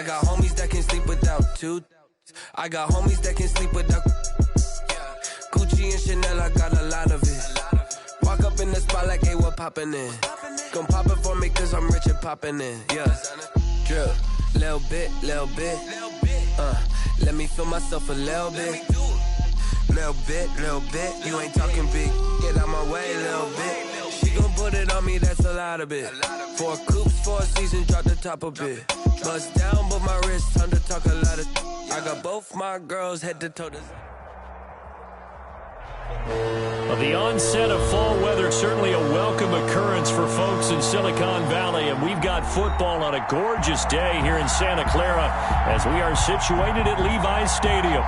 got homies that can sleep without two. I got homies that can sleep without Gucci and Chanel, I got a lot of it. Walk up in the spot like, hey, what poppin' in? Gon' pop it for me cause I'm rich and poppin' in. Yeah, drip, little bit. Let me feel myself a little bit. Little bit. You ain't talking big. Get out my way, little bit. She gon' put it on me, that's a lot of it. 4 coops, 4 seasons, drop the top a bit. Bust down, but my wrist, time to talk a lot of. I got both my girls head to toe. Well, the onset of fall weather, certainly a welcome occurrence for folks in Silicon Valley, and we've got football on a gorgeous day here in Santa Clara as we are situated at Levi's Stadium.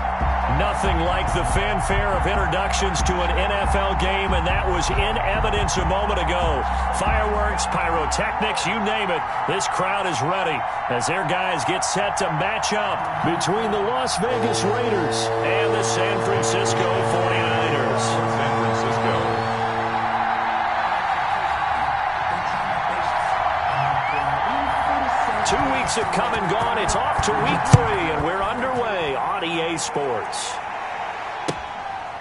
Nothing like the fanfare of introductions to an NFL game, and that was in evidence a moment ago. Fireworks, pyrotechnics, you name it. This crowd is ready as their guys get set to match up between the Las Vegas Raiders and the San Francisco 49ers. San Francisco. 2 weeks have come and gone. It's off to week 3, and we're underway on EA Sports.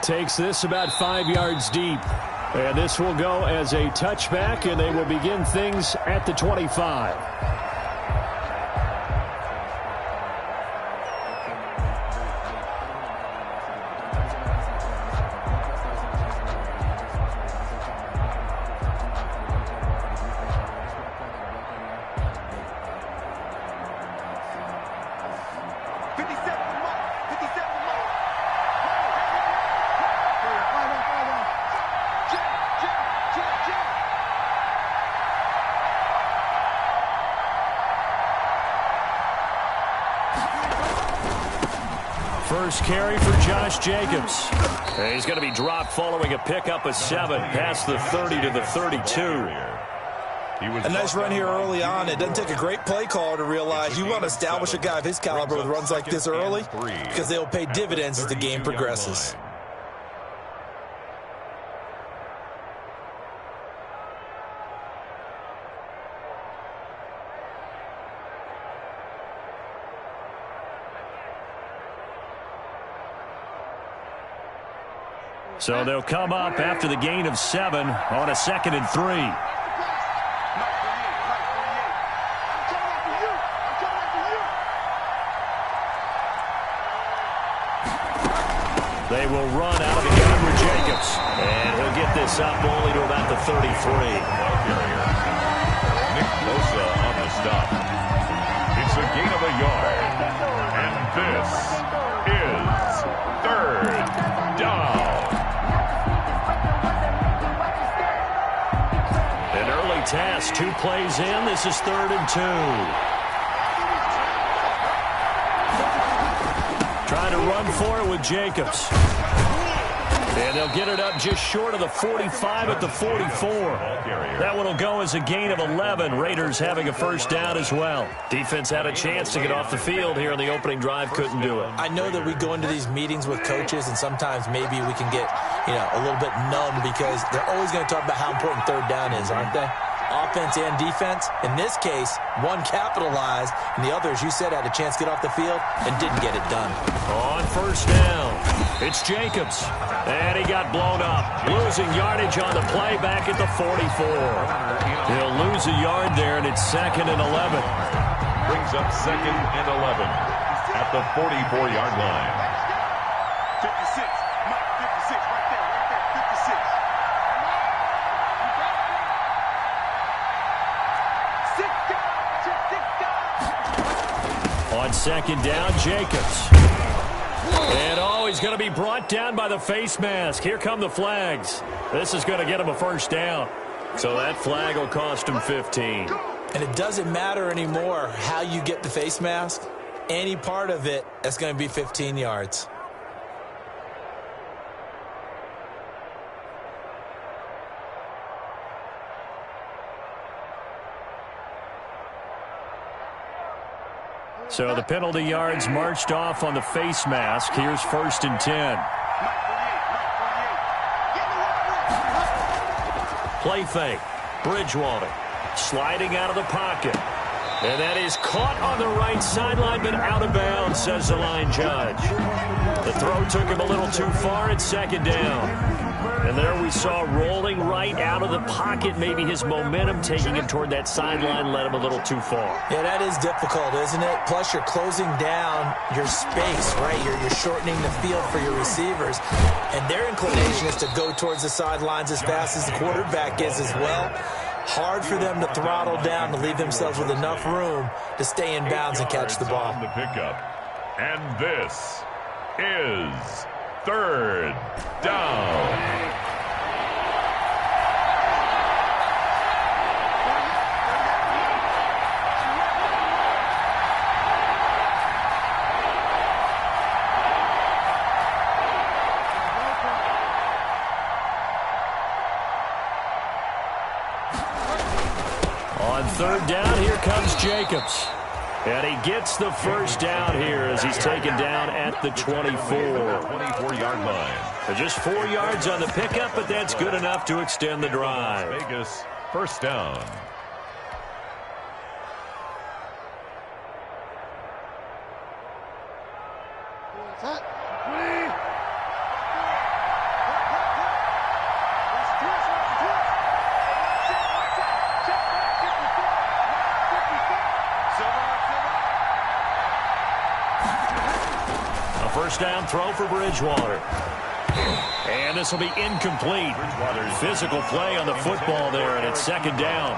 Takes this about 5 yards deep. And this will go as a touchback, and they will begin things at the 25. First carry for Josh Jacobs. And he's going to be dropped following a pickup of 7 past the 30 to the 32. A nice run here early on. It doesn't take a great play caller to realize you want to establish a guy of his caliber with runs like this early because they'll pay dividends as the game progresses. So they'll come up after the gain of 7 on a 2nd and 3. They will run out of the gun with Jacobs. And he'll get this up only to about the 33. Nick Bosa on the stop. It's a gain of a yard. And this is 3rd down. An early task, 2 plays in. This is 3rd and 2. Trying to run for it with Jacobs. And they'll get it up just short of the 45 at the 44. That one will go as a gain of 11. Raiders having a first down as well. Defense had a chance to get off the field here in the opening drive. Couldn't do it. I know that we go into these meetings with coaches, and sometimes maybe we can get, a little bit numb because they're always going to talk about how important 3rd down is, aren't they? Offense and defense. In this case, one capitalized, and the other, as you said, had a chance to get off the field and didn't get it done. On first down, it's Jacobs. And he got blown up. Losing yardage on the play back at the 44. He'll lose a yard there, and it's 2nd and 11. Brings up 2nd and 11 at the 44-yard line. 56. Mike, 56. Right there. 56. On 2nd down, Jacobs. And, he's going to be brought down by the face mask. Here come the flags. This is going to get him a first down. So that flag will cost him 15. And it doesn't matter anymore how you get the face mask. Any part of it, that's going to be 15 yards. So the penalty yards marched off on the face mask. Here's 1st and 10. Play fake. Bridgewater sliding out of the pocket. And that is caught on the right sideline, but out of bounds, says the line judge. The throw took him a little too far at second down. And there we saw rolling right out of the pocket. Maybe his momentum taking him toward that sideline led him a little too far. Yeah, that is difficult, isn't it? Plus, you're closing down your space, right? You're shortening the field for your receivers. And their inclination is to go towards the sidelines as fast as the quarterback is as well. Hard for them to throttle down to leave themselves with enough room to stay in bounds and catch the ball. The pickup. And this is third down. On third down, here comes Jacobs. And he gets the first down here as he's taken down at the 24. 24-yard line. Just 4 yards on the pickup, but that's good enough to extend the drive. Vegas, first down. First down throw for Bridgewater. And this will be incomplete. Physical play on the football there, and it's second down.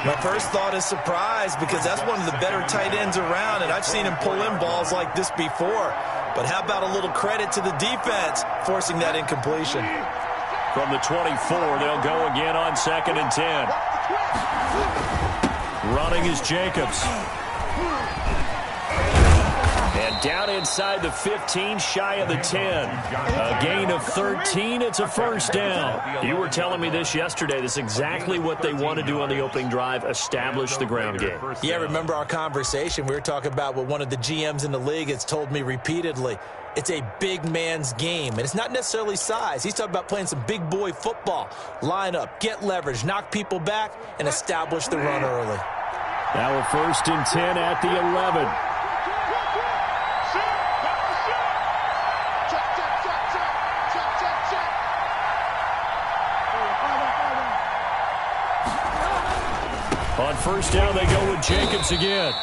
My first thought is surprise because that's one of the better tight ends around, and I've seen him pull in balls like this before. But how about a little credit to the defense forcing that incompletion? From the 24, they'll go again on 2nd and 10. Running is Jacobs. And down inside the 15, shy of the 10. A gain of 13. It's a first down. You were telling me this yesterday. This is exactly what they want to do on the opening drive, establish the ground game. Yeah, remember our conversation? We were talking about what one of the GMs in the league has told me repeatedly. It's a big man's game, and it's not necessarily size. He's talking about playing some big boy football. Line up, get leverage, knock people back, and establish the run early. Now a 1st and 10 at the 11. On first down, they go with Jacobs again.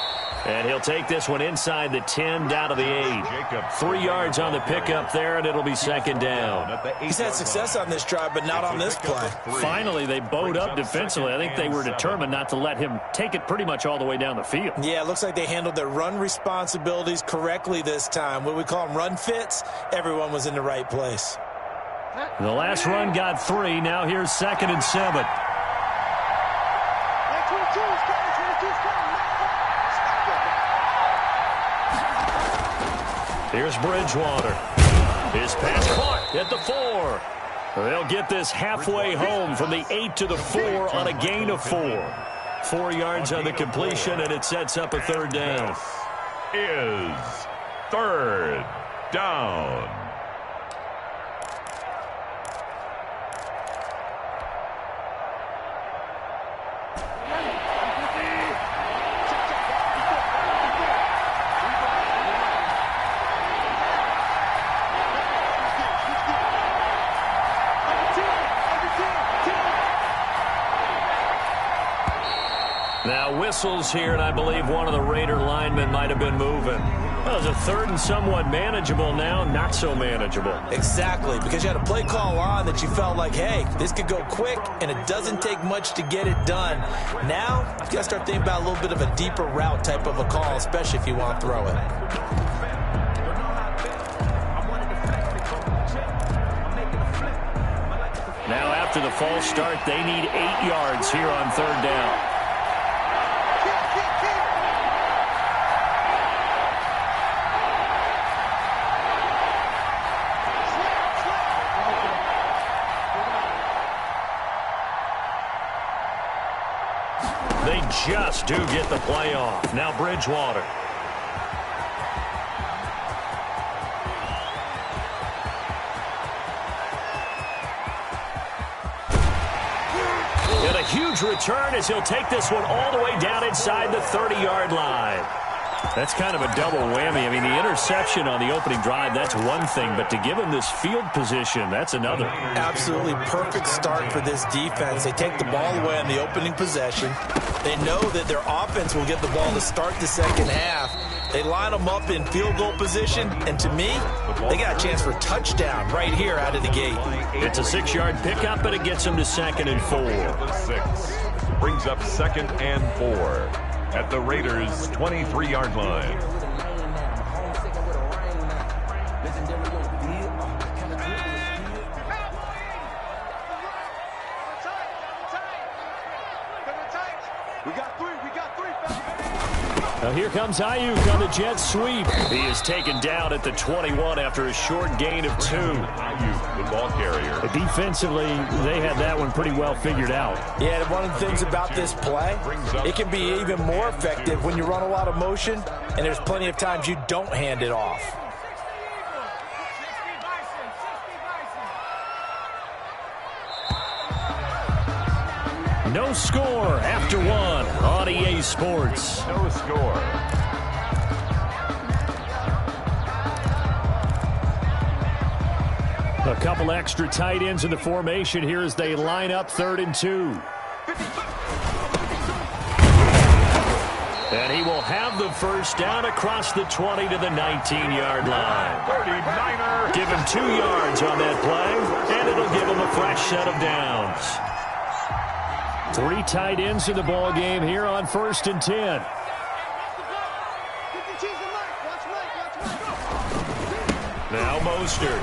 And he'll take this one inside the 10, down to the 8. 3 yards on the pickup there, and it'll be second down. He's had success on this drive, but not on this play. Finally, they bowed up defensively. I think they were determined not to let him take it pretty much all the way down the field. Yeah, it looks like they handled their run responsibilities correctly this time. What we call them run fits, everyone was in the right place. The last run got 3. Now here's 2nd and 7. Here's Bridgewater. His pass caught at the 4. They'll get this halfway home from the 8 to the 4 on a gain of 4. 4 yards on the completion, and it sets up a third down. Is third down. Now whistles here, and I believe one of the Raider linemen might have been moving. Well, it's a third and somewhat manageable now, not so manageable. Exactly, because you had a play call on that you felt like, hey, this could go quick, and it doesn't take much to get it done. Now, you got to start thinking about a little bit of a deeper route type of a call, especially if you want to throw it. Now after the false start, they need 8 yards here on third down. They just do get the play off. Now Bridgewater. And a huge return as he'll take this one all the way down inside the 30-yard line. That's kind of a double whammy. I mean, the interception on the opening drive, that's one thing, but to give him this field position, that's another. Absolutely perfect start for this defense. They take the ball away on the opening possession. They know that their offense will get the ball to start the second half. They line them up in field goal position, and to me, they got a chance for a touchdown right here out of the gate. It's a 6-yard pickup, and it gets them to 2nd and 4. 6 brings up 2nd and 4 at the Raiders' 23-yard line. Now here comes Ayuk on the jet sweep. He is taken down at the 21 after a short gain of 2. Ayuk, the ball carrier. Defensively, they had that one pretty well figured out. Yeah, and one of the things about this play, it can be even more effective when you run a lot of motion, and there's plenty of times you don't hand it off. No score after 1 on EA Sports. No score. A couple extra tight ends in the formation here as they line up 3rd and 2. And he will have the first down across the 20 to the 19-yard line. 39er. Give him 2 yards on that play, and it'll give him a fresh set of downs. 3 tight ends in the ball game here on 1st and 10. Now Mostert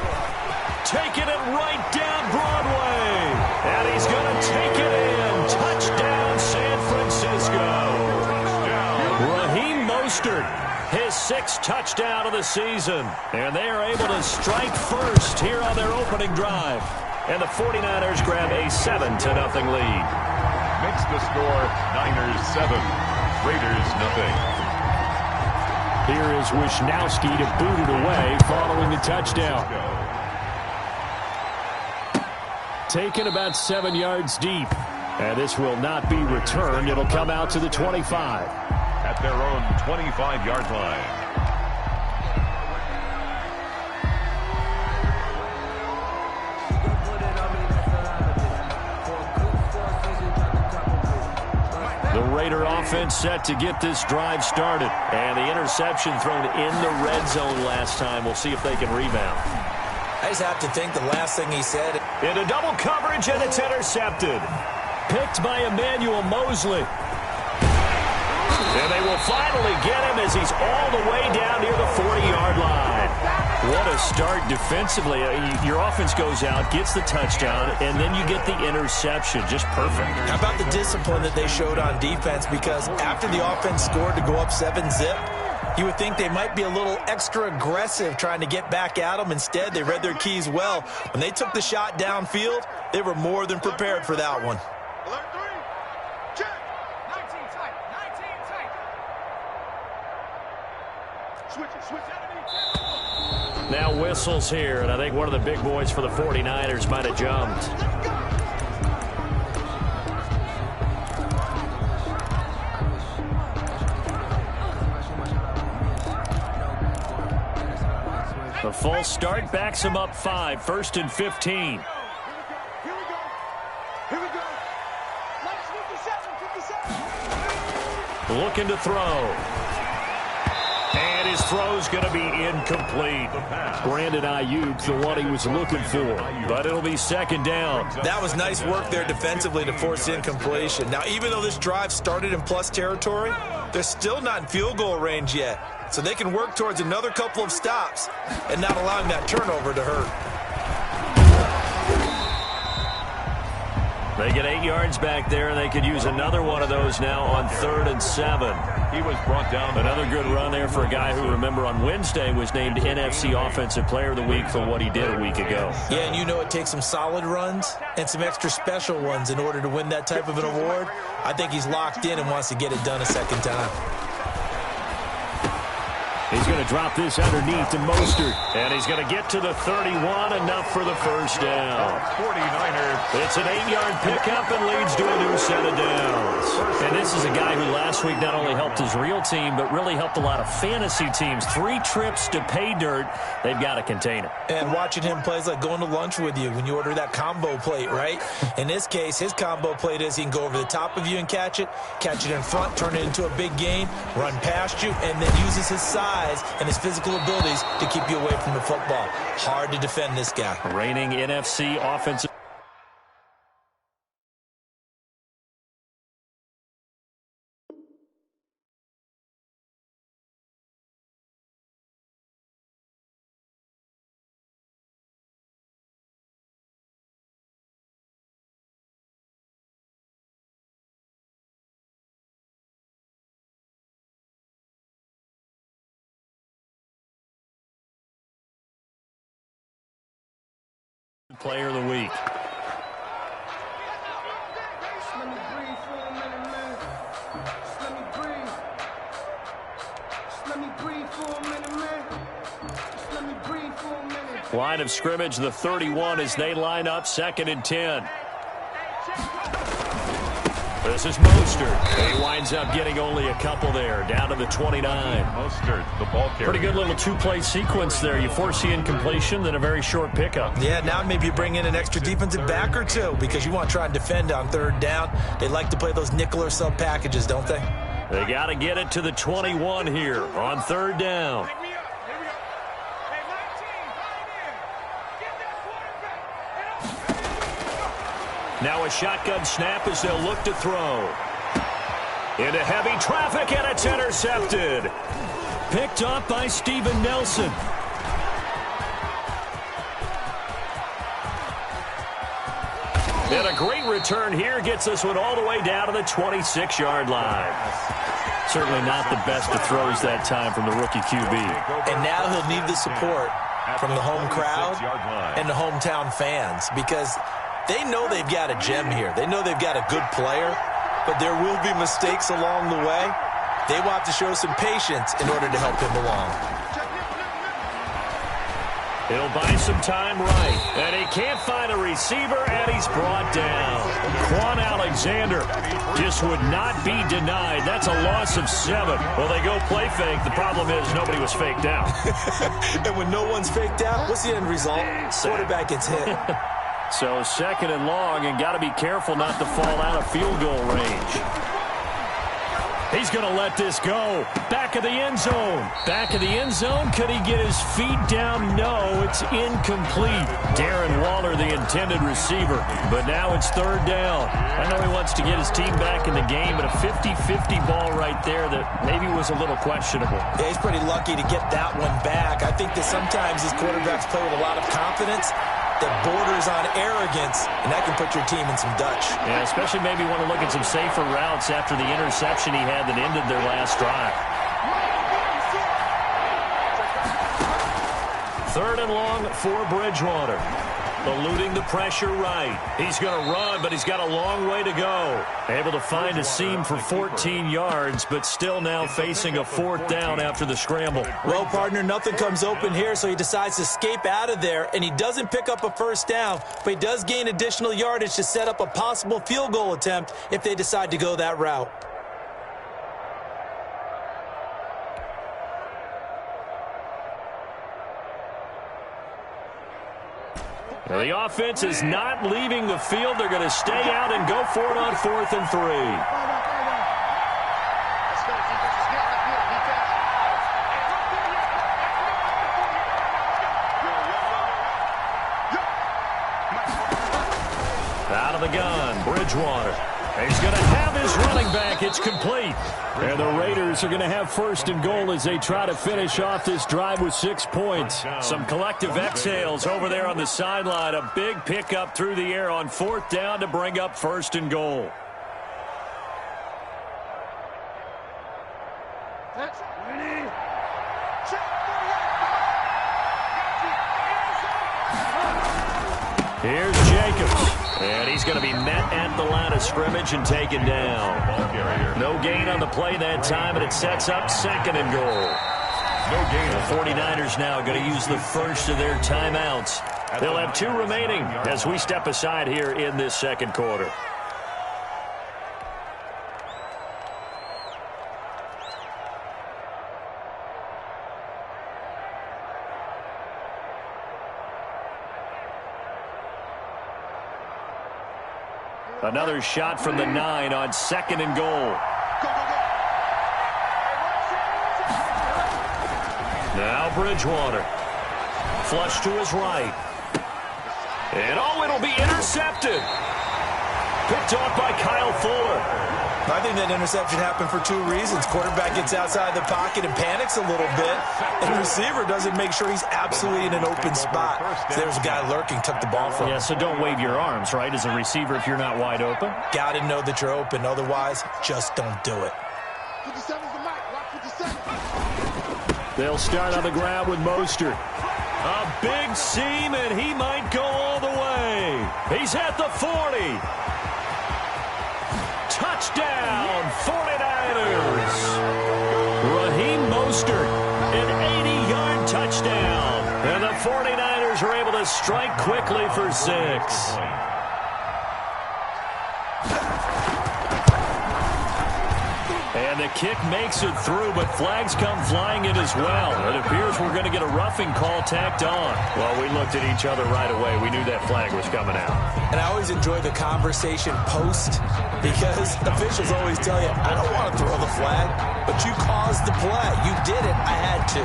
taking it right down Broadway, and he's going to take it in. Touchdown, San Francisco. Raheem Mostert, his 6th touchdown of the season, and they are able to strike first here on their opening drive. And the 49ers grab a 7-0 lead. Makes the score Niners 7, Raiders 0. Here is Wisnowski to boot it away following the touchdown. Taken about 7 yards deep. And this will not be returned. It'll come out to the 25. At their own 25-yard line. The Raider offense set to get this drive started. And the interception thrown in the red zone last time. We'll see if they can rebound. I just have to think the last thing he said. Into double coverage, and it's intercepted. Picked by Emmanuel Mosley. And they will finally get him as he's all the way down near the 40-yard line. What a start defensively. Your offense goes out, gets the touchdown, and then you get the interception. Just perfect. How about the discipline that they showed on defense? Because after the offense scored to go up 7-zip, you would think they might be a little extra aggressive trying to get back at them. Instead, they read their keys well. When they took the shot downfield, they were more than prepared for that one. Alert 3. Check. 19 tight. 19 tight. Switch it. Switch it. Now whistles here, and I think one of the big boys for the 49ers might have jumped. The false start backs him up 5, 1st and 15. Here we go. Here we go. Nice 57. Looking to throw. And his throw's going to be incomplete. Brandon Ayuk, the one he was looking for. But it'll be 2nd down. That was nice work there defensively to force incompletion. Now, even though this drive started in plus territory, they're still not in field goal range yet. So they can work towards another couple of stops and not allowing that turnover to hurt. They get 8 yards back there, and they could use another one of those now on 3rd and 7. He was brought down. Another good run there for a guy who, remember, on Wednesday was named NFC Offensive Player of the Week for what he did a week ago. Yeah, and you know it takes some solid runs and some extra special ones in order to win that type of an award. I think he's locked in and wants to get it done a second time. He's going to drop this underneath to Mostert. And he's going to get to the 31, enough for the first down. 49ers. It's an 8-yard pickup and leads to a new set of downs. And this is a guy who last week not only helped his real team, but really helped a lot of fantasy teams. 3 trips to pay dirt. They've got to contain it. And watching him play is like going to lunch with you when you order that combo plate, right? In this case, his combo plate is he can go over the top of you and catch it in front, turn it into a big gain, run past you, and then uses his size and his physical abilities to keep you away from the football. Hard to defend this guy. Reigning NFC offensive. Player of the week. Line of scrimmage, the 31 as they line up, 2nd and 10. This is Mostert. He winds up getting only a couple there, down to the 29. Mostert, the ball carrier. Pretty good little 2-play sequence there. You force the incompletion, then a very short pickup. Yeah, now maybe you bring in an extra defensive back or two because you want to try and defend on 3rd down. They like to play those nickel or sub packages, don't they? They got to get it to the 21 here on 3rd down. Now a shotgun snap as they'll look to throw. Into heavy traffic, and it's intercepted. Picked up by Steven Nelson. And a great return here gets this one all the way down to the 26-yard line. Certainly not the best of throws that time from the rookie QB. And now he'll need the support from the home crowd and the hometown fans because they know they've got a gem here. They know they've got a good player, but there will be mistakes along the way. They will have to show some patience in order to help him along. He'll buy some time right. And he can't find a receiver, and he's brought down. Quan Alexander just would not be denied. That's a loss of 7. Well, they go play fake. The problem is nobody was faked out. And when no one's faked out, what's the end result? Quarterback gets hit. So 2nd and long, and got to be careful not to fall out of field goal range. He's going to let this go. Back of the end zone. Back of the end zone. Could he get his feet down? No, it's incomplete. Darren Waller, the intended receiver. But now it's 3rd down. I know he wants to get his team back in the game, but a 50-50 ball right there that maybe was a little questionable. Yeah, he's pretty lucky to get that one back. I think that sometimes these quarterbacks play with a lot of confidence that borders on arrogance, and that can put your team in some Dutch. Yeah, especially maybe want to look at some safer routes after the interception he had that ended their last drive. 3rd and long for Bridgewater. Eluding the pressure right. He's going to run, but he's got a long way to go. Able to find a seam for 14 yards, but still now facing a 4th down after the scramble. Well, partner, nothing comes open here, so he decides to escape out of there, and he doesn't pick up a 1st down, but he does gain additional yardage to set up a possible field goal attempt if they decide to go that route. The offense is not leaving the field. They're going to stay out and go for it on 4th and 3. Out of the gun, Bridgewater. He's going to have his running back. It's complete. And the Raiders are going to have 1st and goal as they try to finish off this drive with 6 points. Some collective exhales over there on the sideline. A big pickup through the air on 4th down to bring up 1st and goal. Here's Jacobs. And he's going to be met at the line of scrimmage and taken down. No gain on the play that time, and it sets up 2nd and goal. no gain. The 49ers now going to use the first of their timeouts. They'll have 2 remaining as we step aside here in this second quarter. Another shot from the 9 on 2nd and goal. Now Bridgewater. Flush to his right. And it'll be intercepted. Picked off by Kyle Fuller. I think that interception happened for 2 reasons. Quarterback gets outside the pocket and panics a little bit, and the receiver doesn't make sure he's absolutely in an open spot. So there's a guy lurking, took the ball from him. Yeah, so don't wave your arms, right, as a receiver if you're not wide open. Got to know that you're open. Otherwise, just don't do it. 57's the mic. Rock 57. They'll start on the ground with Mostert. A big seam, and he might go all the way. He's at the 40. Touchdown, 49ers. Raheem Mostert, an 80-yard touchdown. And the 49ers are able to strike quickly for 6. And the kick makes it through, but flags come flying in as well. It appears we're going to get a roughing call tacked on. Well, we looked at each other right away. We knew that flag was coming out. And I always enjoy the conversation post because officials always tell you, I don't want to throw the flag, but you caused the play. You did it. I had to.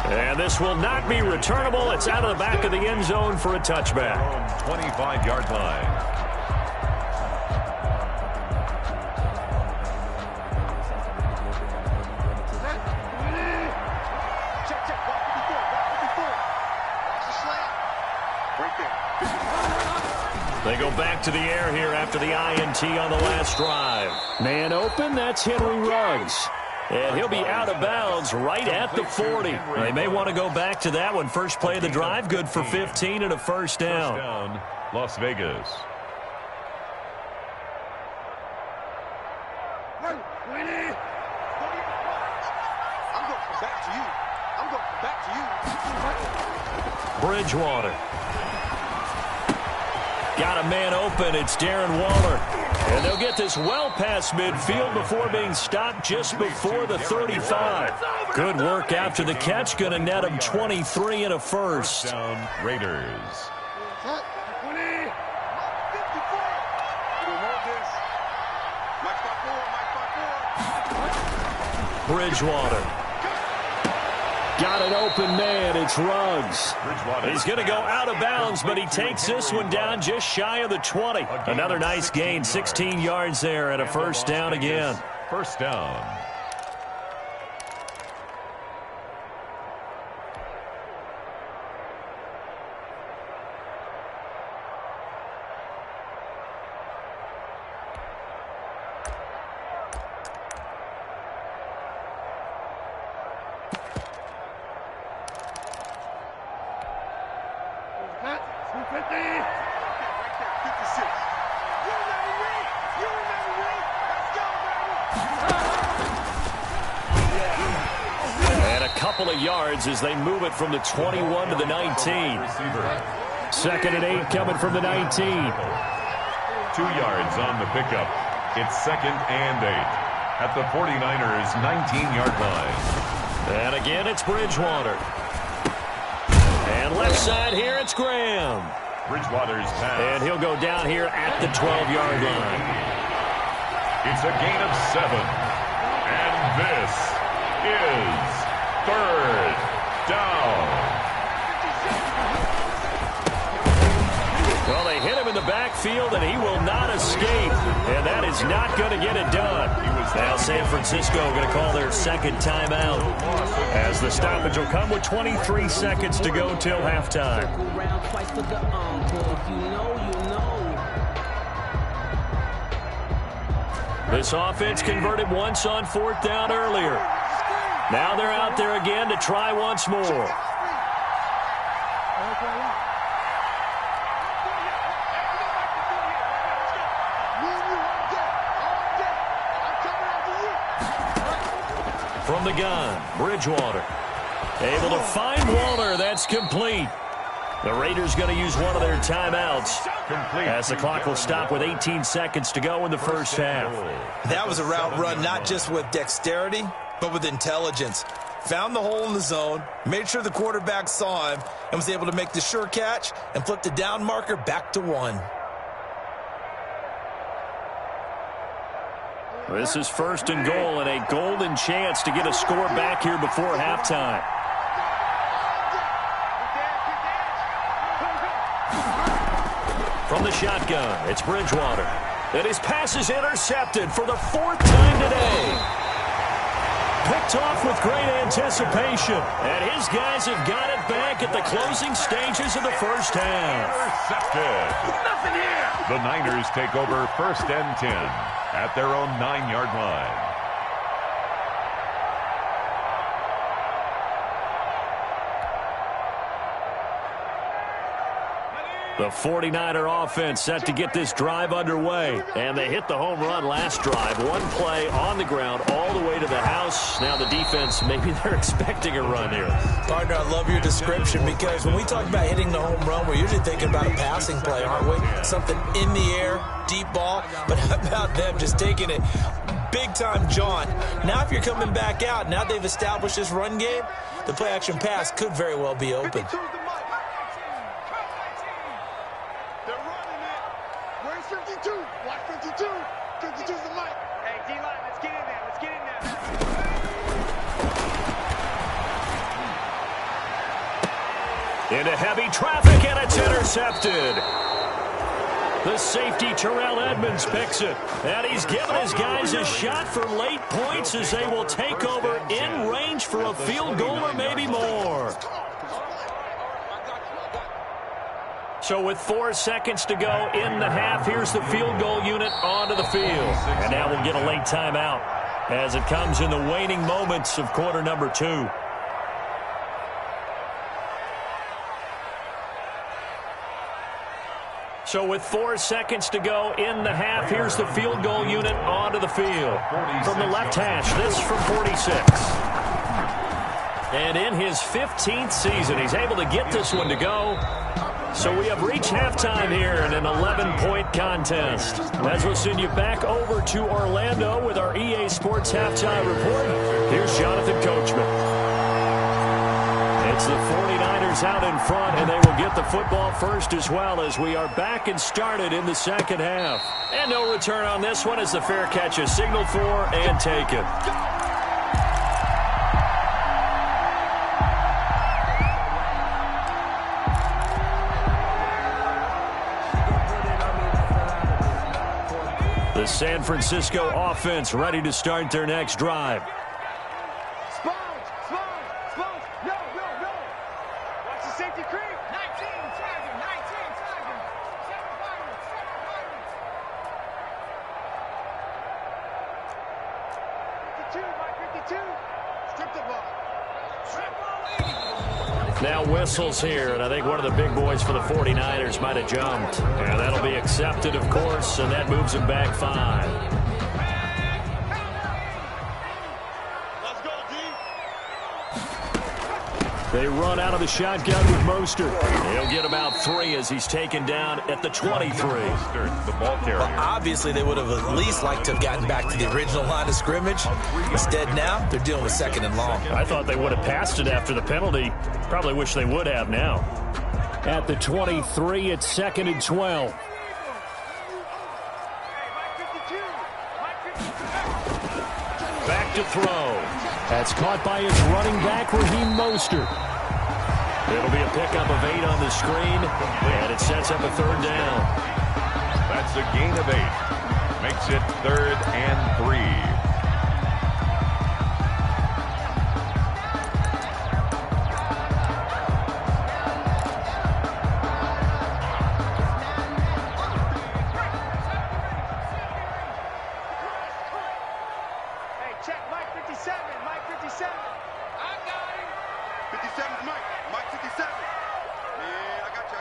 And this will not be returnable. It's out of the back of the end zone for a touchback. 25-yard line. They go back to the air here after the INT on the last drive. Man open, that's Henry Ruggs. And he'll be out of bounds right at the 40. They may want to go back to that one. First play of the drive, good for 15 and a first down. First down, Las Vegas. I'm going to come back to you. I'm going to come back to you. Bridgewater. Got a man open. It's Darren Waller. And they'll get this well past midfield before being stopped just before the 35. Good work after the catch. Going to net him 23 and a first. Down, Raiders. Bridgewater. Got an open man. It's Ruggs. He's going to go out of bounds, but he takes this one down just shy of the 20. Another nice gain, 16 yards there, and a first down again. First down. Yards as they move it from the 21 to the 19. Second and 8 coming from the 19. 2 yards on the pickup. It's second and 8 at the 49ers 19-yard line. And again, it's Bridgewater. And left side here, it's Graham. Bridgewater's pass. And he'll go down here at the 12-yard line. It's a gain of 7. And this is third down. Well, they hit him in the backfield, and he will not escape. And that is not going to get it done. Now San Francisco going to call their second timeout, as the stoppage will come with 23 seconds to go till halftime. This offense converted once on 4th down earlier. Now they're out there again to try once more. From the gun, Bridgewater. Able to find Waller. That's complete. The Raiders going to use one of their timeouts as the clock will stop with 18 seconds to go in the first half. That was a route run not just with dexterity, but with intelligence. Found the hole in the zone, made sure the quarterback saw him, and was able to make the sure catch and flip the down marker back to 1. This is first and goal and a golden chance to get a score back here before halftime. From the shotgun, it's Bridgewater. And his pass is intercepted for the 4th time today. Picked off with great anticipation. And his guys have got it back at the closing stages of the first half. Intercepted. Nothing here. The Niners take over 1st and 10 at their own 9-yard line. The 49er offense set to get this drive underway. And they hit the home run last drive. One play on the ground all the way to the house. Now the defense, maybe they're expecting a run here. Partner, I love your description because when we talk about hitting the home run, we're usually thinking about a passing play, aren't we? Something in the air, deep ball. But how about them just taking it big-time jaunt? Now if you're coming back out, now they've established this run game, the play-action pass could very well be open. Where's 52? Watch 52. 52's the mic. Hey, D-line, let's get in there. Let's get in there. Into heavy traffic, and it's intercepted. The safety, Terrell Edmonds, picks it. And he's given his guys a shot for late points as they will take over in range for a field goal or maybe more. So with 4 seconds to go in the half, here's the field goal unit onto the field. And now we'll get a late timeout as it comes in the waning moments of quarter number 2. So with 4 seconds to go in the half, here's the field goal unit onto the field. From the left hash, this from 46. And in his 15th season, he's able to get this one to go. So we have reached halftime here in an 11-point contest. As we'll send you back over to Orlando with our EA Sports Halftime Report, here's Jonathan Coachman. It's the 49ers out in front, and they will get the football first as well as we are back and started in the second half. And no return on this one as the fair catch is signaled for and taken. The San Francisco offense ready to start their next drive. Sponge. No. Watch the safety creep. 19, tagging. 7 fighters. 52, Mike 52. Strip the ball. Now whistles here, and I think one of the big boys for the 49ers might have jumped. And that'll be accepted, of course, and that moves him back 5. Let's go, D. They run out of the shotgun with Mostert. He'll get about 3 as he's taken down at the 23. Mostert, the ball carrier. Well, obviously, they would have at least liked to have gotten back to the original line of scrimmage. Instead, now, they're dealing with 2nd and long. I thought they would have passed it after the penalty. Probably wish they would have now. At the 23, it's 2nd and 12. Back to throw. That's caught by his running back, Raheem Mostert. It'll be a pickup of 8 on the screen, and it sets up a 3rd down. That's a gain of 8. Makes it 3rd and 3. Hey, check Mike 57. Mike 57. I got him. 57's Mike. Mike 57. Man, I got you.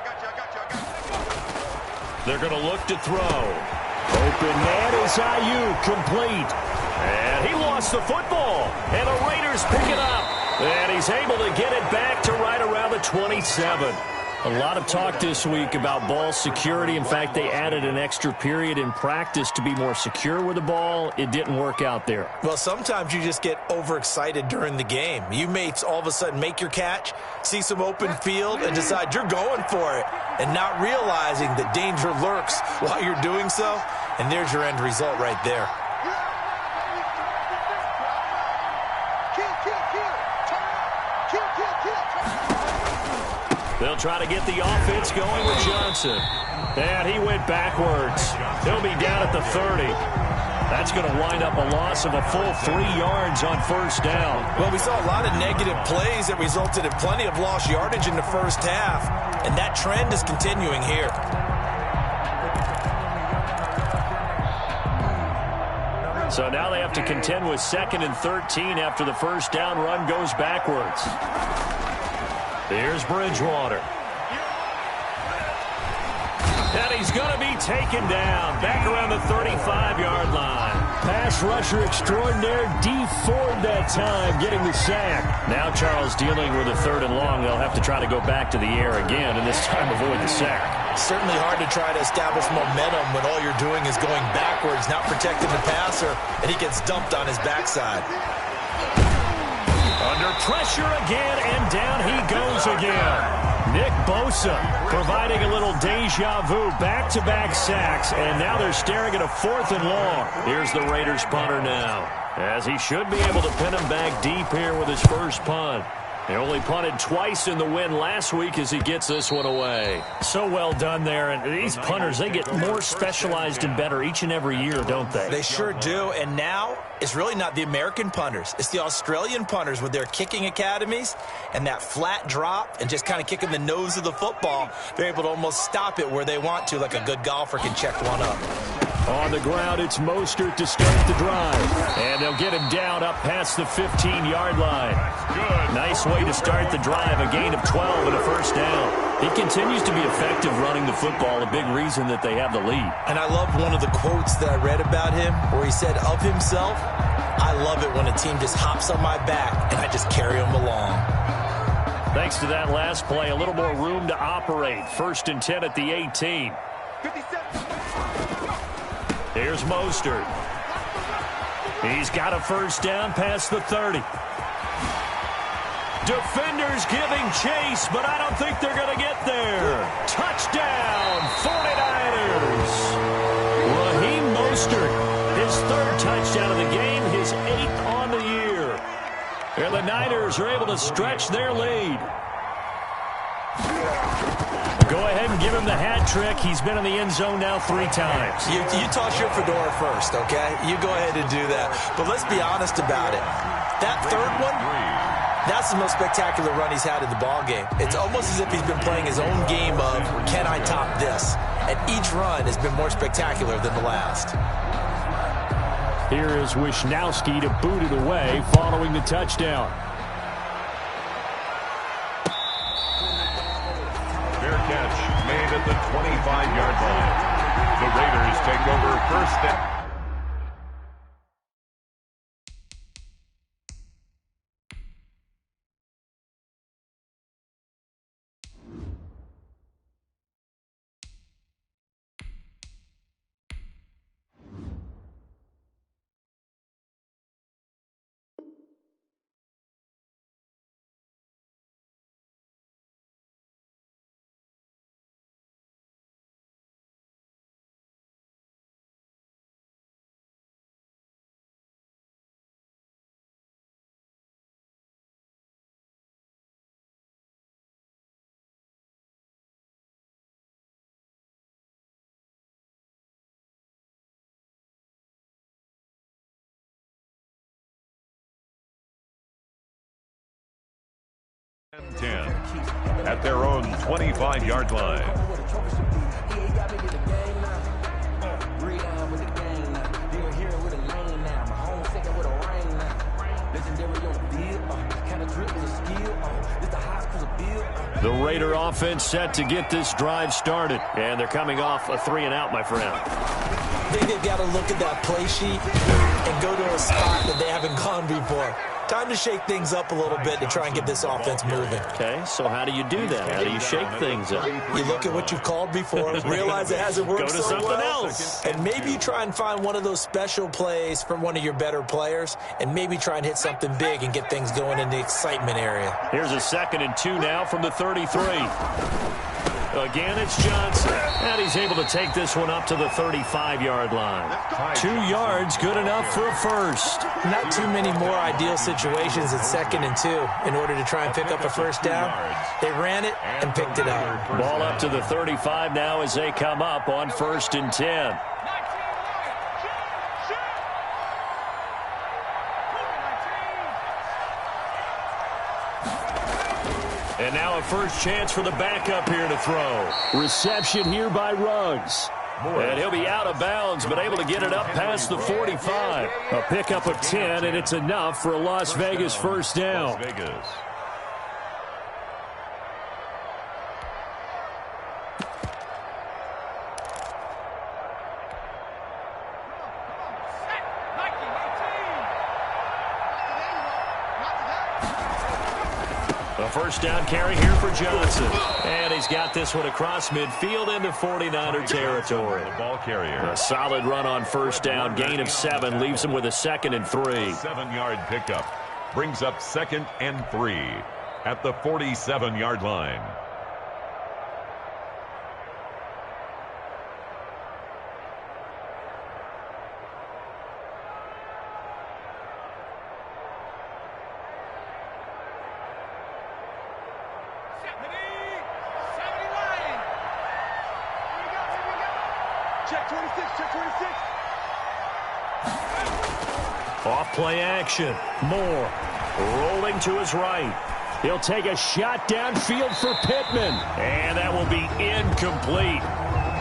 They're going to look to throw. Open man is Ayuk, complete. And he lost the football. And the Raiders pick it up. And he's able to get it back to right around the 27. A lot of talk this week about ball security. In fact, they added an extra period in practice to be more secure with the ball. It didn't work out there. Well, sometimes you just get overexcited during the game. You may all of a sudden make your catch, see some open field, and decide you're going for it, and not realizing that danger lurks while you're doing so. And there's your end result right there. They'll try to get the offense going with Johnson. And he went backwards. He'll be down at the 30. That's going to wind up a loss of a full 3 yards on first down. Well, we saw a lot of negative plays that resulted in plenty of lost yardage in the first half. And that trend is continuing here. So now they have to contend with 2nd and 13 after the first down run goes backwards. Here's Bridgewater. And he's going to be taken down back around the 35-yard line. Pass rusher extraordinaire, D. Ford that time getting the sack. Now Charles dealing with a 3rd and long. They'll have to try to go back to the air again and this time avoid the sack. Certainly hard to try to establish momentum when all you're doing is going backwards, not protecting the passer, and he gets dumped on his backside. Under pressure again, and down he goes again. Nick Bosa providing a little deja vu, back-to-back sacks, and now they're staring at a 4th and long. Here's the Raiders punter now, as he should be able to pin him back deep here with his first punt. They only punted twice in the win last week as he gets this one away. So well done there. And these punters, they get more specialized and better each and every year, don't they? They sure do. And now it's really not the American punters. It's the Australian punters with their kicking academies and that flat drop and just kind of kicking the nose of the football. They're able to almost stop it where they want to, like a good golfer can check one up. On the ground, it's Mostert to start the drive. And they'll get him down up past the 15-yard line. Good. Nice way to start the drive, a gain of 12 and a first down. He continues to be effective running the football, a big reason that they have the lead. And I love one of the quotes that I read about him where he said of himself, I love it when a team just hops on my back and I just carry them along. Thanks to that last play, a little more room to operate. 1st and 10 at the 18. 57. Here's Mostert. He's got a first down past the 30. Defenders giving chase, but I don't think they're going to get there. Touchdown, 49ers. Raheem Mostert, his 3rd touchdown of the game, his 8th on the year. And the Niners are able to stretch their lead. Go ahead and give him the hat trick. He's been in the end zone now 3 times. You toss your fedora first, okay? You go ahead and do that. But let's be honest about it. That 3rd one, that's the most spectacular run he's had in the ballgame. It's almost as if he's been playing his own game of, can I top this? And each run has been more spectacular than the last. Here is Wisnowski to boot it away following the touchdown. Fair catch made at the 25-yard line. The Raiders take over 1st down. And 10 at their own 25-yard line. The Raider offense set to get this drive started. And they're coming off a 3-and-out, my friend. think they've got to look at that play sheet and go to a spot that they haven't gone before. Time to shake things up a little bit to try and get this offense moving. Okay, so how do you do that? How do you shake things up? You look at what you've called before, realize it hasn't worked Go to so something well, else. and maybe you try and find one of those special plays from one of your better players, and maybe try and hit something big and get things going in the excitement area. Here's a 2nd and 2 now from the 33. Again, it's Johnson. And he's able to take this one up to the 35-yard line. 2 yards, good enough for a first. Not too many more ideal situations in 2nd and 2 in order to try and pick up a first down. They ran it and picked it up. Ball up to the 35 now as they come up on 1st and 10. And now a first chance for the backup here to throw. Reception here by Ruggs. And he'll be out of bounds, but able to get it up past the 45. A pickup of 10, and it's enough for a Las Vegas first down. Las Vegas. A first down carry here for Johnson. And he's got this one across midfield into 49er territory. The ball carrier. A solid run on first down. Gain of 7 leaves him with a 2nd and 3. 7-yard pickup. Brings up 2nd and 3 at the 47-yard line. Check 26, check 26. Off play action. Moore rolling to his right. He'll take a shot downfield for Pittman. And that will be incomplete.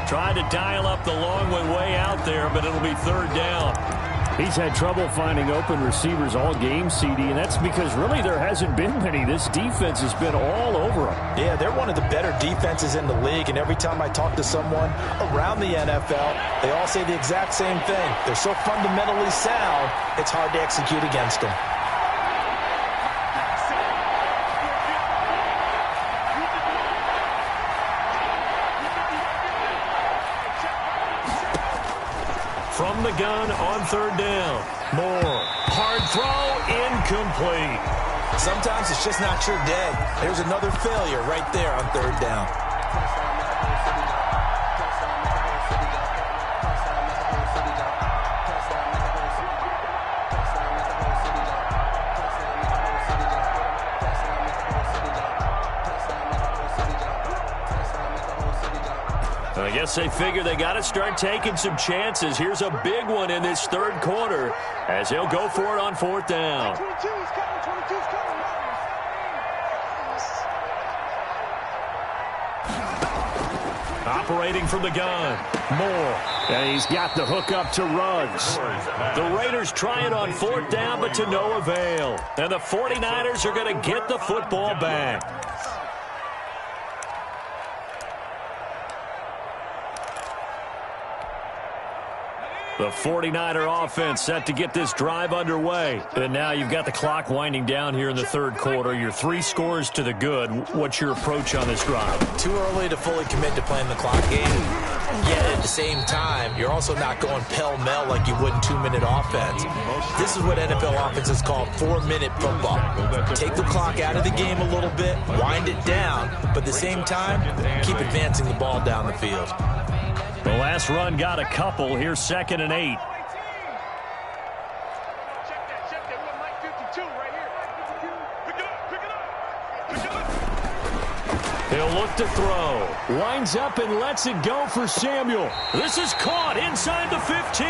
Tried to dial up the long way out there, but it'll be 3rd down. He's had trouble finding open receivers all game, CD, and that's because really there hasn't been many. This defense has been all over him. Yeah, they're one of the better defenses in the league, and every time I talk to someone around the NFL, they all say the exact same thing. They're so fundamentally sound, it's hard to execute against them. From the gun on 3rd down. Moore. Hard throw. Incomplete. Sometimes it's just not your day. There's another failure right there on 3rd down. I guess they figure they got to start taking some chances. Here's a big one in this 3rd quarter as he'll go for it on 4th down. 22 is coming, 22 is coming. Operating from the gun. Moore. And he's got the hook up to Ruggs. The Raiders try it on 4th down, but to no avail. And the 49ers are going to get the football back. The 49er offense set to get this drive underway. And now you've got the clock winding down here in the 3rd quarter. Your 3 scores to the good. What's your approach on this drive? Too early to fully commit to playing the clock game. Yet at the same time, you're also not going pell-mell like you would in 2-minute offense. This is what NFL offenses call 4-minute football. Take the clock out of the game a little bit, wind it down, but at the same time, keep advancing the ball down the field. The last run got a couple. Here's 2nd and 8. Check that. We got Mike 52 right here. Pick it up. He'll look to throw. Lines up and lets it go for Samuel. This is caught inside the 15.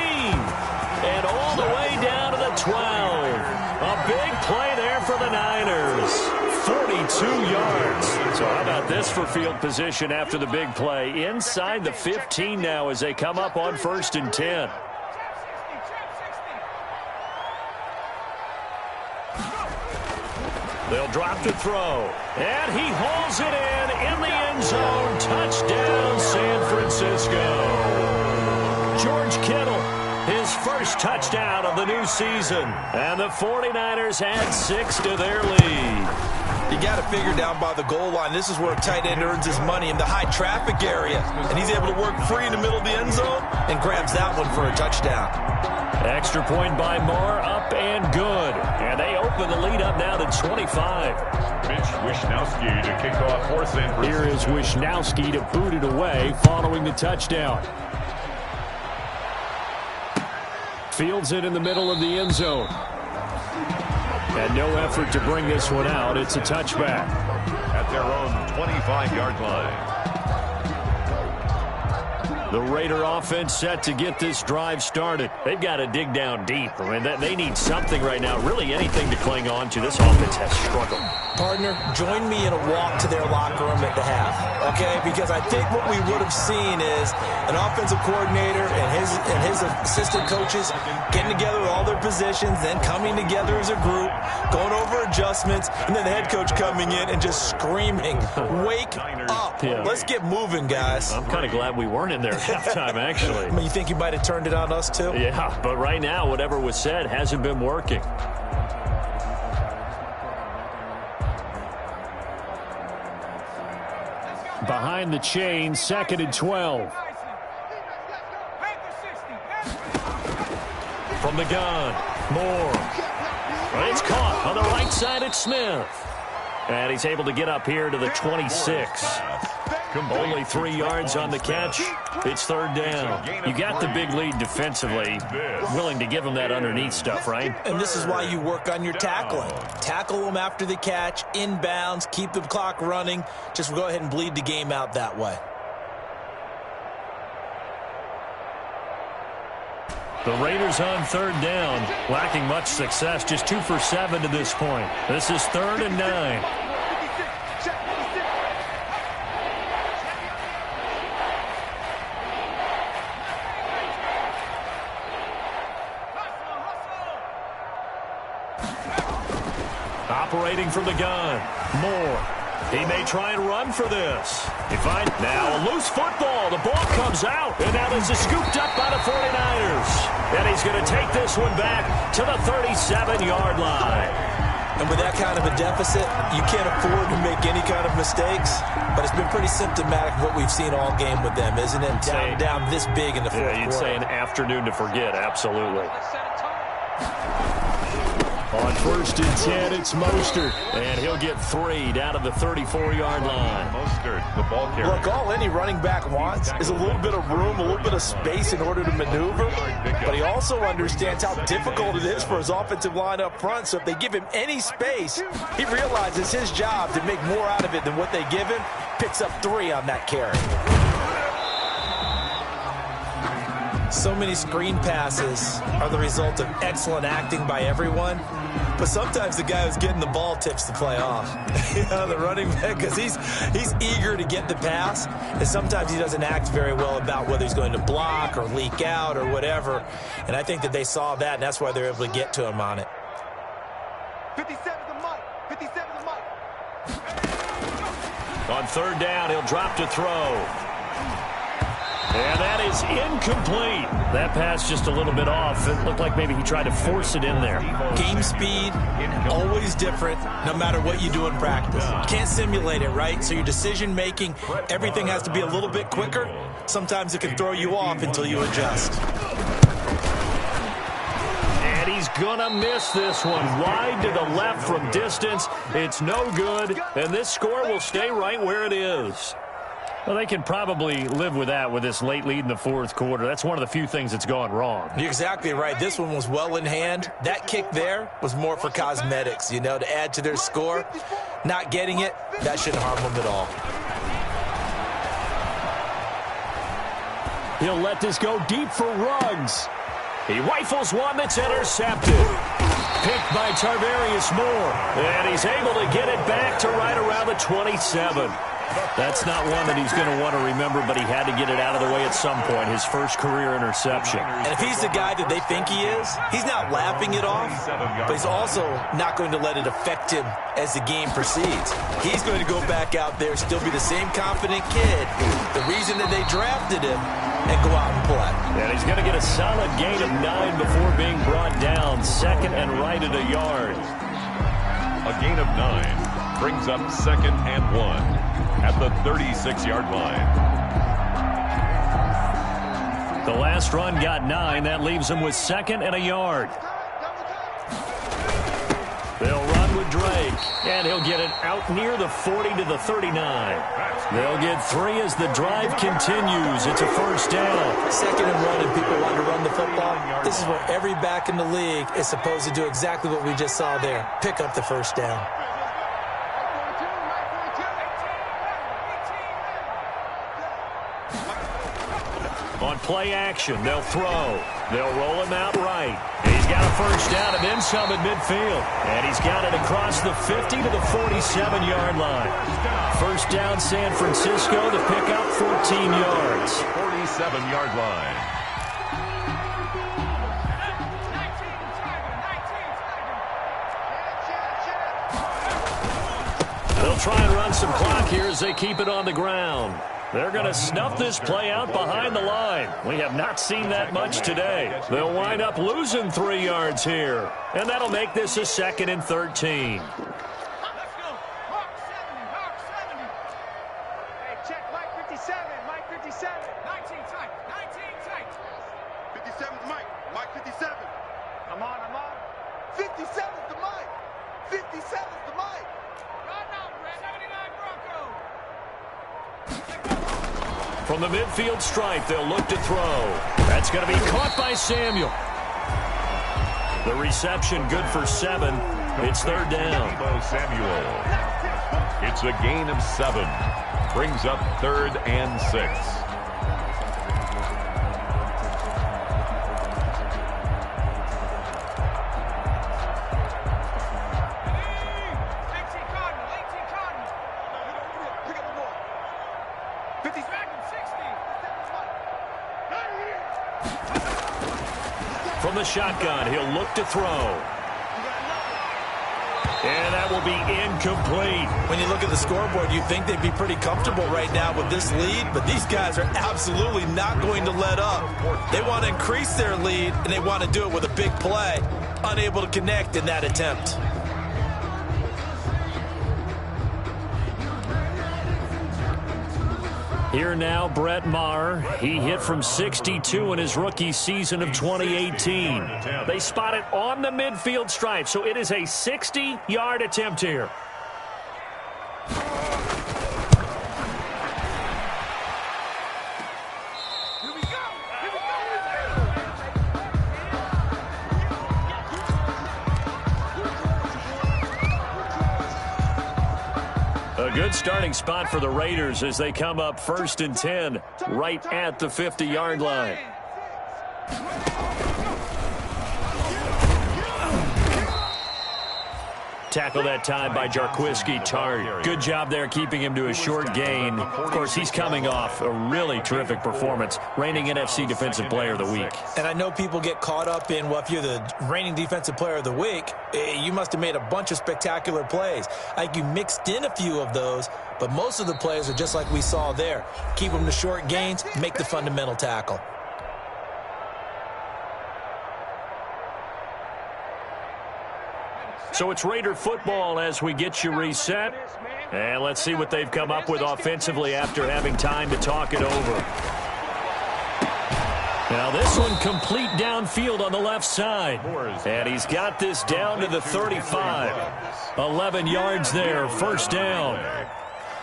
And all the way down to the 12. A big play there for the Niners. 42 yards. So how about this for field position after the big play? Inside the 15 now as they come up on 1st and 10. They'll drop to throw. And he hauls it in the end zone. Touchdown, San Francisco. George Kittle first touchdown of the new season. And the 49ers add 6 to their lead. You got to figure down by the goal line. This is where a tight end earns his money in the high traffic area. And he's able to work free in the middle of the end zone and grabs that one for a touchdown. Extra point by Moore, up and good. And they open the lead up now to 25. Mitch Wishnowsky to kick off fourth and. Here is Wishnowsky to boot it away following the touchdown. Fields it in the middle of the end zone. And no effort to bring this one out. It's a touchback. At their own 25-yard line. The Raider offense set to get this drive started. They've got to dig down deep. I mean, they need something right now, really anything to cling on to. This offense has struggled. Partner, join me in a walk to their locker room at the half, okay? Because I think what we would have seen is an offensive coordinator and his assistant coaches getting together with all their positions, then coming together as a group, going over adjustments, and then the head coach coming in and just screaming, "Wake up. Yeah. Let's get moving, guys." I'm kind of glad we weren't in there at halftime, actually. I mean, you think you might have turned it on us, too? Yeah, but right now, whatever was said hasn't been working. Behind the chain, 2nd and 12. From the gun, Moore. It's caught on the right side at Smith. And he's able to get up here to the 26. Only 3 yards on the catch. It's 3rd down. You got the big lead defensively. Willing to give him that underneath stuff, right? And this is why you work on your tackling. Tackle them after the catch, inbounds, keep the clock running. Just go ahead and bleed the game out that way. The Raiders on 3rd down, lacking much success, just 2 for 7 to this point. This is 3rd and 9. Operating from the gun, Moore. He may try and run for this. You find now a loose football. The ball comes out. And now this is scooped up by the 49ers. And he's going to take this one back to the 37-yard line. And with that kind of a deficit, you can't afford to make any kind of mistakes. But it's been pretty symptomatic of what we've seen all game with them, isn't it? Down this big in the fourth quarter. You'd say an afternoon to forget, absolutely. On 1st and 10, it's Mostert. And he'll get 3 down to the 34-yard line. Mostert, the ball carrier. Look, all any running back wants is a little bit of room, a little bit of space in order to maneuver. But he also understands how difficult it is for his offensive line up front. So if they give him any space, he realizes his job to make more out of it than what they give him. Picks up 3 on that carry. So many screen passes are the result of excellent acting by everyone. But sometimes the guy who's getting the ball tips the play off. You know, the running back, because he's eager to get the pass. And sometimes he doesn't act very well about whether he's going to block or leak out or whatever. And I think that they saw that, and that's why they're able to get to him on it. 57's the mark. 57's the mark. On 3rd down, he'll drop to throw. And that is incomplete. That pass just a little bit off. It looked like maybe he tried to force it in there. Game speed, always different, no matter what you do in practice. You can't simulate it, right? So your decision-making, everything has to be a little bit quicker. Sometimes it can throw you off until you adjust. And he's going to miss this one. Wide to the left from distance. It's no good. And this score will stay right where it is. Well, they can probably live with that with this late lead in the 4th quarter. That's one of the few things that's gone wrong. You're exactly right. This one was well in hand. That kick there was more for cosmetics, you know, to add to their score. Not getting it, that shouldn't harm them at all. He'll let this go deep for Ruggs. He rifles one that's intercepted. Picked by Tarvarius Moore. And he's able to get it back to right around the 27. That's not one that he's going to want to remember, but he had to get it out of the way at some point, his first career interception. And if he's the guy that they think he is, he's not laughing it off, but he's also not going to let it affect him as the game proceeds. He's going to go back out there, still be the same confident kid, the reason that they drafted him, and go out and play. And he's going to get a solid gain of 9 before being brought down, second and right at a yard. A gain of 9 brings up 2nd and 1 at the 36-yard line. The last run got 9. That leaves him with 2nd and a yard. They'll run with Drake, and he'll get it out near the 40 to the 39. They'll get 3 as the drive continues. It's a first down. 2nd and 1, and people want to run the football. This is where every back in the league is supposed to do exactly what we just saw there. Pick up the first down. On play action, they'll throw. They'll roll him out right. He's got a first down and then some at midfield. And he's got it across the 50 to the 47-yard line. First down, San Francisco to pick up 14 yards. 47-yard line. They'll try and run some clock here as they keep it on the ground. They're going to snuff this play out behind the line. We have not seen that much today. They'll wind up losing 3 yards here. And that'll make this a 2nd and 13. Let's go. Mark 70. Mark 70. Hey, check Mike 57. Mike 57. 19 tight. 19 tight. 57's Mike. Mike 57. I'm on. 57's the Mike. 57's the Mike. Right now, Brett. 79 Bronco. From the midfield stripe, they'll look to throw. That's going to be caught by Samuel. The reception good for 7. It's 3rd down. Samuel. It's a gain of 7. Brings up 3rd and 6. From the shotgun, he'll look to throw. And that will be incomplete. When you look at the scoreboard, you'd think they'd be pretty comfortable right now with this lead, but these guys are absolutely not going to let up. They want to increase their lead, and they want to do it with a big play. Unable to connect in that attempt. Here now, Brett Maher. He hit from 62 in his rookie season of 2018. They spot it on the midfield stripe, so it is a 60-yard attempt here. A good starting spot for the Raiders as they come up 1st and 10 right at the 50-yard line. Tackle that time by Jarquiski Tart. Good job there keeping him to a short gain. Of course, he's coming off a really terrific performance, reigning NFC Defensive Player of the Week. And I know people get caught up in, well, if you're the reigning Defensive Player of the Week, you must have made a bunch of spectacular plays. I think you mixed in a few of those, but most of the plays are just like we saw there. Keep them to short gains, make the fundamental tackle. So it's Raider football as we get you reset. And let's see what they've come up with offensively after having time to talk it over. Now this one complete downfield on the left side. And he's got this down to the 35. 11 yards there, first down.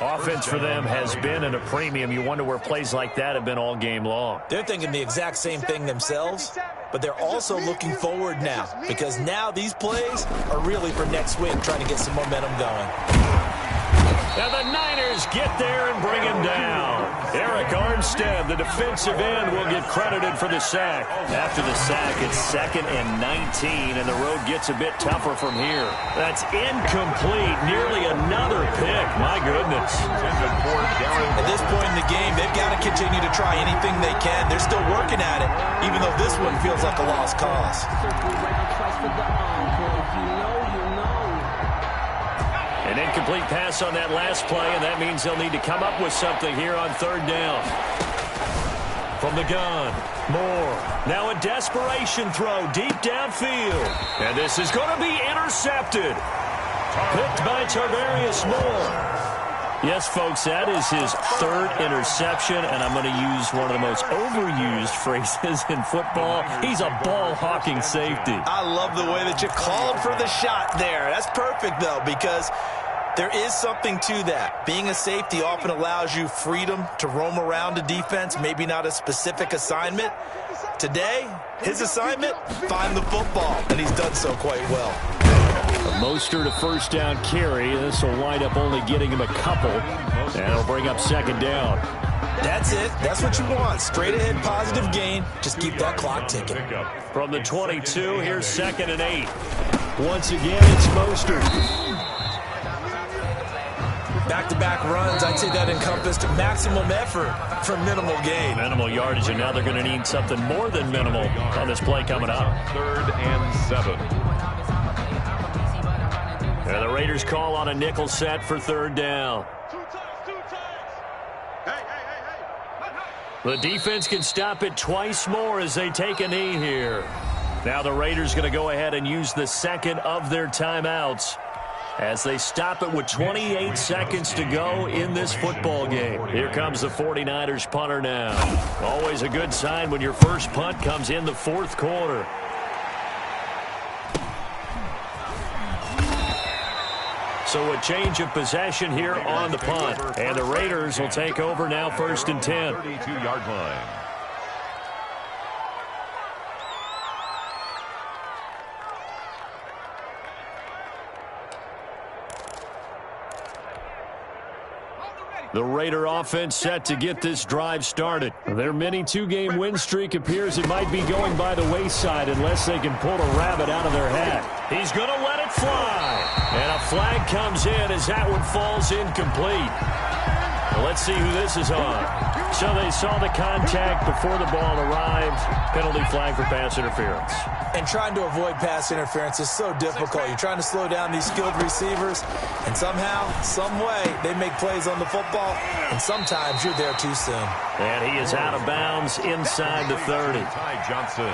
Offense for them has been at a premium. You wonder where plays like that have been all game long. They're thinking the exact same thing themselves, but they're also looking forward now because now these plays are really for next week, trying to get some momentum going. And the Niners get there and bring him down. Eric Armstead, the defensive end, will get credited for the sack. After the sack, it's 2nd and 19, and the road gets a bit tougher from here. That's incomplete. Nearly another pick. My goodness. At this point in the game, they've got to continue to try anything they can. They're still working at it, even though this one feels like a lost cause. An incomplete pass on that last play, and that means they'll need to come up with something here on 3rd down. From the gun, Moore. Now a desperation throw deep downfield. And this is going to be intercepted. Picked by Tarvarius Moore. Yes, folks, that is his 3rd interception, and I'm going to use one of the most overused phrases in football. He's a ball-hawking safety. I love the way that you called for the shot there. That's perfect, though, because there is something to that. Being a safety often allows you freedom to roam around a defense, maybe not a specific assignment. Today, his assignment, find the football, and he's done so quite well. Mostert a 1st down carry. This will wind up only getting him a couple, and it'll bring up 2nd down. That's it. That's what you want. Straight ahead, positive gain. Just keep that clock ticking. From the 22, here's 2nd and 8. Once again, it's Mostert. Back-to-back runs, I'd say that encompassed maximum effort for minimal gain. Minimal yardage, and now they're going to need something more than minimal on this play coming up. 3rd and 7. And the Raiders call on a nickel set for 3rd down. Two times. Hey. The defense can stop it twice more as they take a knee here. Now the Raiders going to go ahead and use the 2nd of their timeouts as they stop it with 28 seconds to go in this football game. Here comes the 49ers punter now. Always a good sign when your first punt comes in the 4th quarter. So a change of possession here on the punt. And the Raiders will take over now 1st and 10. 32-yard line. The Raider offense set to get this drive started. Their mini 2-game win streak appears it might be going by the wayside unless they can pull a rabbit out of their hat. He's going to let it fly. And a flag comes in as that one falls incomplete. Well, let's see who this is on. So they saw the contact before the ball arrived. Penalty flag for pass interference. And trying to avoid pass interference is so difficult. You're trying to slow down these skilled receivers, and somehow, some way, they make plays on the football, and sometimes you're there too soon. And he is out of bounds inside the 30. Ty Johnson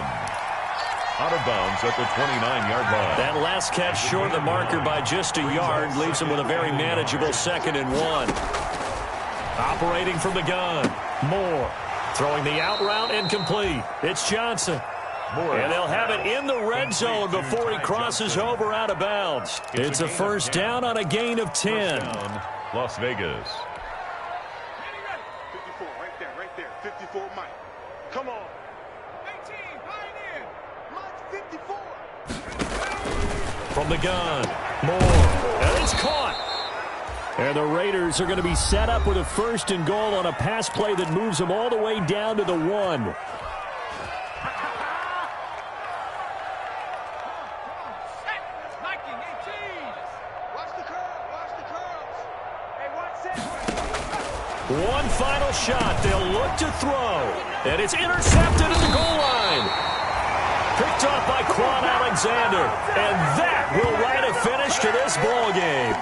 out of bounds at the 29-yard line. That last catch short of the marker by just a yard leaves him with a very manageable 2nd and 1. Operating from the gun, Moore throwing the out route incomplete. It's Johnson. And they'll have it in the red zone before he crosses over out of bounds. It's a 1st down on a gain of 10. Las Vegas. 54, right there. 54, Mike. Come on. 18, right in. Mike, 54. From the gun, Moore. And it's caught. And the Raiders are going to be set up with a 1st and goal on a pass play that moves them all the way down to the 1. One final shot. They'll look to throw. And it's intercepted at the goal line. Picked off by Quan Alexander. And that will write a finish to this ball game.